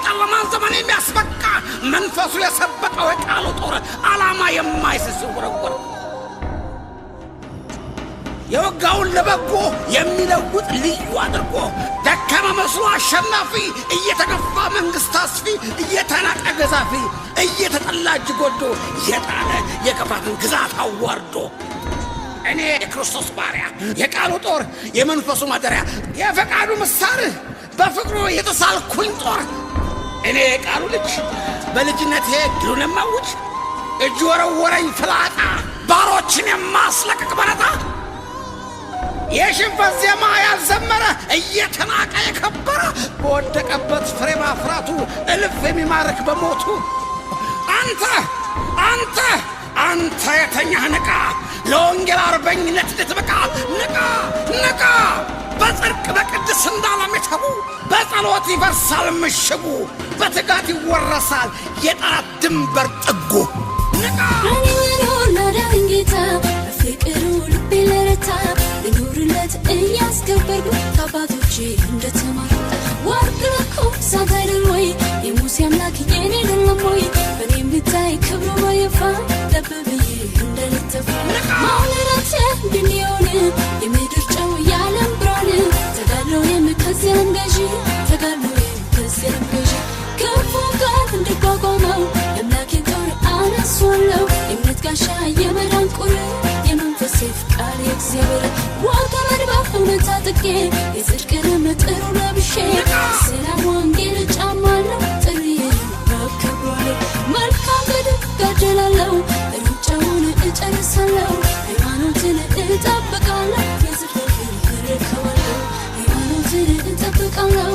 የጨለማን ዘመን የሚያስበቃ መንፈሱ የሰበቀው የቃሉ ጦር ዓላማ የማይስት ወረወር የወጋውን ለበጎ የሚለውጥ ልዩ አድርጎ ደካማ መስሎ አሸናፊ እየተገፋ መንግሥት አስፊ እየተናቀ ገዛፊ እየተጠላ እጅ ጎዶ የጣለ የክፋትን ግዛት አዋርዶ እኔ የክርስቶስ ባሪያ የቃሉ ጦር የመንፈሱ ማደሪያ የፈቃዱ ምሳር በፍቅሩ የተሳልኩኝ ጦር እኔ የቃሉ ልጅ በልጅነቴ ድሉን የማውጅ እጅ ወረወረኝ ፍላጣ ባሮችን የማስለቅቅ በረታ የሽንፈት ዜማ ያልዘመረ እየተናቀ የከበረ በወደቀበት ፍሬ ማፍራቱ እልፍ የሚማርክ በሞቱ አንተ የተኛህ ንቃ ለወንጌል አርበኝነት ልትበቃ ንቃ በጽድቅ በቅድስና ለሚተጉ በጸሎት ይፈርሳል ምሽጉ በትጋት ይወረሳል የጠላት ድንበር ጥጉ ንቃ ፍቅሩ ልቤ ለረታ ልኑርለት እያስከበርኩ ከአባቶቼ እንደተማሩ ወርቅ ለኮ ሳታይደል ወይ የሙሴ አምላክ የኔ አይደለም ወይ በኔም ልታይ ክብሩ በይፋ ለብ ብዬ እንደልተፋ ማውለራት እንድንሆን የምድር ጨው የዓለም ብርሃን ተጋድሎዬም ከዚያም ገዢ ክፉ ጋር እንድቋቋመው የአምላኬን ጦር አነሷለሁ የእምነት ጋሻ የመዳን ቁር የመንፈሴፍ ቃል የእግዚአብሔር ዋጋ መድባ እውነት ታጥቄ የጽድቅንም ጥሩ ለብሼ ሰላም ወንጌል ጫማለሁ ጥሪዬን አከብራለሁ መልካም ገድል እጋደላለሁ ሩጫውን እጨርሳለሁ ሃይማኖትን እጠብቃለሁ የጽድቅን እረከባለሁ ሃይማኖትን እጠብቃለሁ